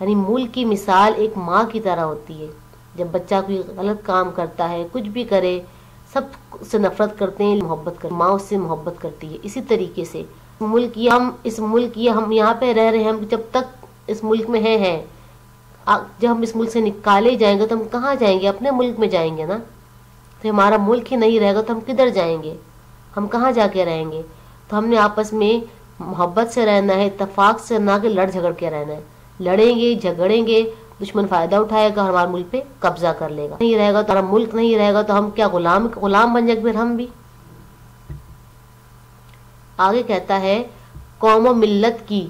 یعنی ملک کی مثال ایک ماں کی طرح ہوتی ہے. جب بچہ کوئی غلط کام کرتا ہے، کچھ بھی کرے، سب اس سے نفرت کرتے ہیں، محبت کرتے ہیں، ماں اس سے محبت کرتی ہے. اسی طریقے سے اس ملک یہ ہم یہاں پہ رہ رہے ہیں، ہم جب تک اس ملک میں ہیں، جب ہم اس ملک سے نکالے جائیں گے تو ہم کہاں جائیں گے؟ اپنے ملک میں جائیں گے نا. تو ہمارا ملک ہی نہیں رہے گا تو ہم کدھر جائیں گے؟ ہم کہاں جا کے رہیں گے؟ تو ہم نے آپس میں محبت سے رہنا ہے، اتفاق سے، نہ کہ لڑ جھگڑ کے رہنا ہے. لڑیں گے، جھگڑیں گے، دشمن فائدہ اٹھائے گا، ہمارے ملک پہ قبضہ کر لے گا. نہیں رہے گا تو ہمارا ملک نہیں رہے گا تو ہم کیا غلام بن جائیں گے پھر ہم بھی. آگے کہتا ہے قوم و ملت کی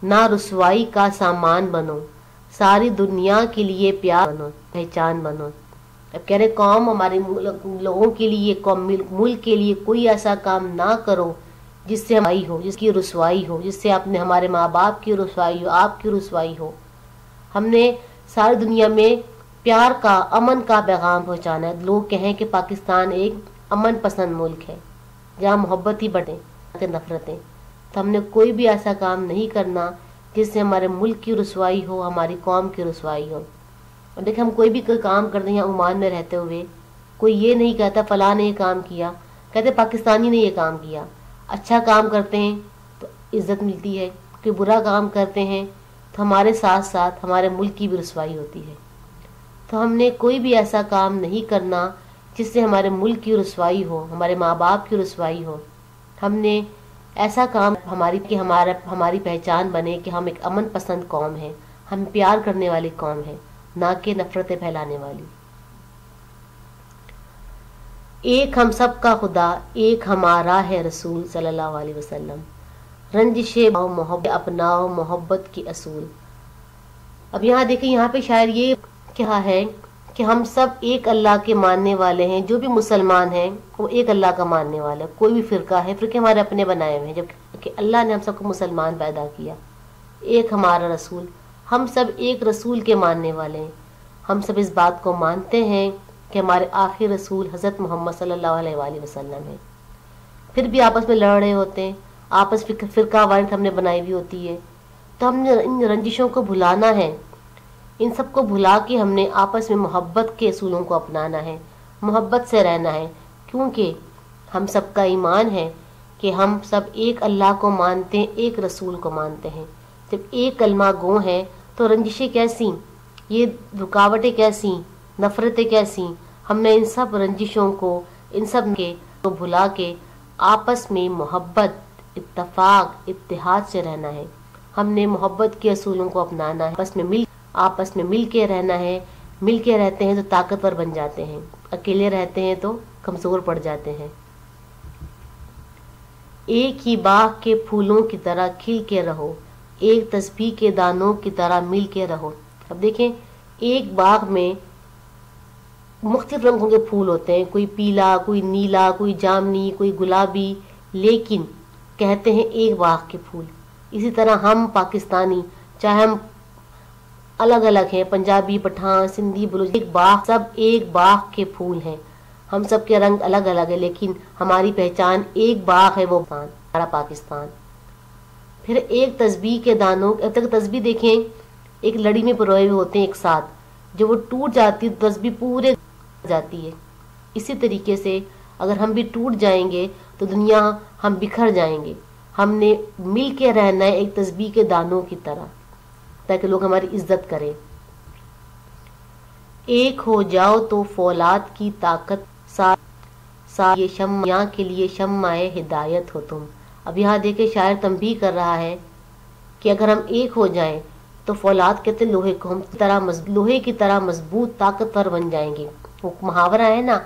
نہ رسوائی کا سامان بنو، ساری دنیا کے لیے پیار بنو، پہچان بنو. اب کہہ رہے قوم ہمارے لوگوں کے لیے، ملک کے لیے کوئی ایسا کام نہ کرو جس سے ہماری ہو، جس کی رسوائی ہو، جس سے اپنے ہمارے ماں باپ کی رسوائی ہو، آپ کی رسوائی ہو. ہم نے ساری دنیا میں پیار کا، امن کا پیغام پہنچانا ہے. لوگ کہیں کہ پاکستان ایک امن پسند ملک ہے جہاں محبت ہی بڑھے نفرتیں. تو ہم نے کوئی بھی ایسا کام نہیں کرنا جس سے ہمارے ملک کی رسوائی ہو، ہماری قوم کی رسوائی ہو. اور دیکھیں ہم کوئی بھی کام کرتے ہیں یہاں عمان میں رہتے ہوئے، کوئی یہ نہیں کہتا فلاں نے یہ کام کیا، کہتے پاکستانی نے یہ کام کیا. اچھا کام کرتے ہیں تو عزت ملتی ہے، کوئی برا کام کرتے ہیں تو ہمارے ساتھ ساتھ ہمارے ملک کی بھی رسوائی ہوتی ہے. تو ہم نے کوئی بھی ایسا کام نہیں کرنا جس سے ہمارے ملک کی رسوائی ہو، ہمارے ماں باپ کی رسوائی ہو. ہم نے ایسا کام ہماری پہچان بنے کہ ہم ایک امن پسند قوم ہیں، ہم پیار کرنے والی قوم ہیں، نہ کہ نفرتیں پھیلانے والی. ایک ہم سب کا خدا، ایک ہمارا ہے رسول صلی اللہ علیہ وسلم، رنجش محبت اپناؤ محبت کی اصول. اب یہاں دیکھیں، یہاں پہ شاعر یہ کہا ہے کہ ہم سب ایک اللہ کے ماننے والے ہیں. جو بھی مسلمان ہیں وہ ایک اللہ کا ماننے والا ہے. کوئی بھی فرقہ ہے، فرقے ہمارے اپنے بنائے ہوئے ہیں، جبکہ اللہ نے ہم سب کو مسلمان پیدا کیا. ایک ہمارا رسول، ہم سب ایک رسول کے ماننے والے ہیں. ہم سب اس بات کو مانتے ہیں کہ ہمارے آخری رسول حضرت محمد صلی اللہ علیہ وآلہ وسلم ہیں. پھر بھی آپس میں لڑ رہے ہوتے ہیں، آپس فرقہ وارث ہم نے بنائی ہوئی ہوتی ہے. تو ہم نے ان رنجشوں کو بھلانا ہے. ان سب کو بھلا کے ہم نے آپس میں محبت کے اصولوں کو اپنانا ہے، محبت سے رہنا ہے. کیونکہ ہم سب کا ایمان ہے کہ ہم سب ایک اللہ کو مانتے ہیں، ایک رسول کو مانتے ہیں. جب ایک کلمہ گو ہیں تو رنجشیں کیسی، یہ رکاوٹیں کیسی، نفرتیں کیسی. ہم نے ان سب رنجشوں کو، ان سب کے کو بھلا کے آپس میں محبت، اتفاق، اتحاد سے رہنا ہے. ہم نے محبت کے اصولوں کو اپنانا ہے، آپس میں مل کے رہنا ہے. مل کے رہتے ہیں تو طاقتور بن جاتے ہیں، اکیلے رہتے ہیں تو کمزور پڑ جاتے ہیں. ایک ہی باغ کے پھولوں کی طرح کھل کے رہو، ایک تسبیح کے دانوں کی طرح مل کے رہو. اب دیکھیں، ایک باغ میں مختلف رنگوں کے پھول ہوتے ہیں، کوئی پیلا، کوئی نیلا، کوئی جامنی، کوئی گلابی، لیکن کہتے ہیں ایک باغ کے پھول. اسی طرح ہم پاکستانی، چاہے ہم الگ الگ ہیں، پنجابی، پٹھان، سندھی، بلوچ، سب ایک باغ کے پھول ہیں. ہم سب کے رنگ الگ الگ ہیں لیکن ہماری پہچان ایک باغ ہے، وہ ہمارا پاکستان. پھر ایک تسبیح کے دانوں، اب تک تسبیح دیکھیں ایک لڑی میں پروئے ہوئے ہوتے ہیں ایک ساتھ، جو وہ ٹوٹ جاتی ہے تسبیح پورے جاتی ہے. اسی طریقے سے اگر ہم بھی ٹوٹ جائیں گے تو دنیا، ہم بکھر جائیں گے. ہم نے مل کے رہنا ہے ایک تسبیح کے دانوں کی طرح، تاکہ لوگ ہماری عزت کریں. ایک ہو جاؤ تو فولاد کی طاقت یہ شمع کے لیے شمع ہدایت ہو تم. اب یہاں دیکھیں شاعر تنبیہ کر رہا ہے کہ اگر ہم ایک ہو جائیں تو فولاد کہتے ہیں لوہے کو، ہم لوہے کی طرح مضبوط، طاقتور بن جائیں گے. وہ محاورہ ہے نا،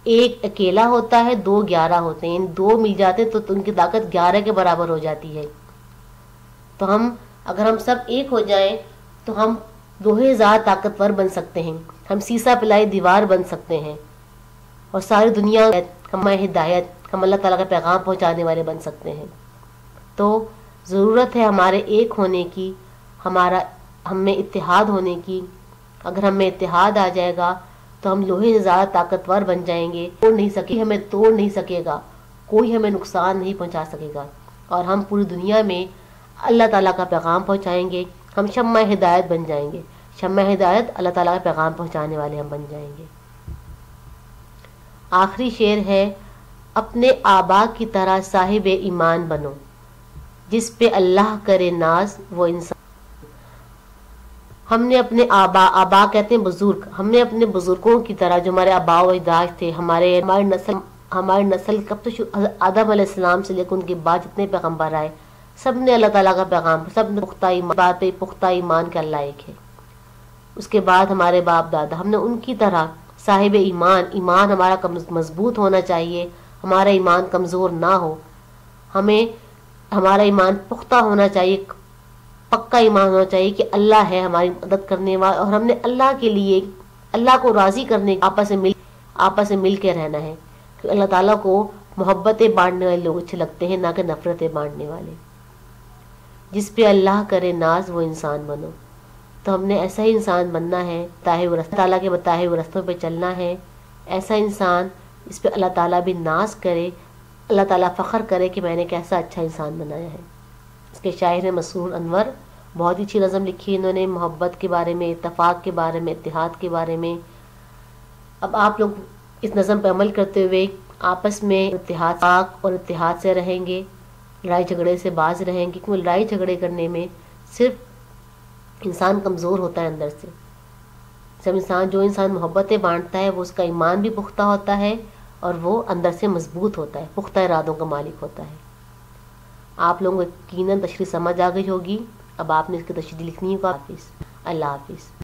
ایک اکیلا ہوتا ہے، دو 11 ہوتے ہیں. دو مل جاتے تو ان کی طاقت 11 کے برابر ہو جاتی ہے. تو اگر ہم سب ایک ہو جائیں تو ہم لوہے زیادہ طاقتور بن سکتے ہیں، ہم سیسا پلائی دیوار بن سکتے ہیں، اور ساری دنیا ہم ہدایت، ہم اللہ تعالیٰ کا پیغام پہنچانے والے بن سکتے ہیں. تو ضرورت ہے ہمارے ایک ہونے کی، ہم میں اتحاد ہونے کی. اگر ہم میں اتحاد آ جائے گا تو ہم لوہے سے زیادہ طاقتور بن جائیں گے. ہمیں توڑ نہیں سکے گا، کوئی ہمیں نقصان نہیں پہنچا سکے گا، اور ہم پوری دنیا میں اللہ تعالیٰ کا پیغام پہنچائیں گے. ہم شمع ہدایت بن جائیں گے. شمع ہدایت اللہ تعالیٰ کا پیغام پہنچانے والے ہم بن جائیں گے. آخری شعر ہے، اپنے آبا کی طرح صاحب ایمان بنو، جس پہ اللہ کرے ناز وہ انسان. ہم نے اپنے آبا کہتے ہیں بزرگ، ہم نے اپنے بزرگوں کی طرح جو ہمارے آبا و اجداد تھے، ہماری نسل کب تو آدم علیہ السلام سے لے کر ان کے بعد جتنے پیغمبر آئے سب نے اللہ تعالیٰ کا پیغام، سب نے پختہ ایمان کا اللہ ایک ہے. اس کے بعد ہمارے باپ دادا، ہم نے ان کی طرح صاحب ایمان ہمارا مضبوط ہونا چاہیے، ہمارا ایمان کمزور نہ ہو، ہمارا ایمان پختہ ہونا چاہیے، پکا ایمان ہونا چاہیے کہ اللہ ہے ہماری مدد کرنے والا، اور ہم نے اللہ کے لیے، اللہ کو راضی کرنے آپس میں مل کے رہنا ہے. کہ اللہ تعالیٰ کو محبتیں بانٹنے والے لوگ اچھے لگتے ہیں، نہ کہ نفرتیں بانٹنے والے. جس پہ اللہ کرے ناز وہ انسان بنو. تو ہم نے ایسا ہی انسان بننا ہے، تعالیٰ کے بتائے ہوئے رستوں پہ چلنا ہے. ایسا انسان اس پہ اللہ تعالیٰ بھی ناز کرے، اللہ تعالیٰ فخر کرے کہ میں نے کیسا اچھا انسان بنایا ہے. اس کے شاعر ہیں مسرور انور، بہت ہی اچھی نظم لکھی انہوں نے محبت کے بارے میں، اتفاق کے بارے میں، اتحاد کے بارے میں. اب آپ لوگ اس نظم پہ عمل کرتے ہوئے آپس میں اتحاد سے رہیں گے، لڑائی جھگڑے سے باز رہیں گے. کیونکہ لڑائی جھگڑے کرنے میں صرف انسان کمزور ہوتا ہے اندر سے. جو انسان محبتیں بانٹتا ہے وہ اس کا ایمان بھی پختہ ہوتا ہے اور وہ اندر سے مضبوط ہوتا ہے، پختہ ارادوں کا مالک ہوتا ہے. آپ لوگوں کو یقیناً تشریح سمجھ آ گئی ہوگی. اب آپ نے اس کی تشریح لکھنی ہوگا. اللہ حافظ.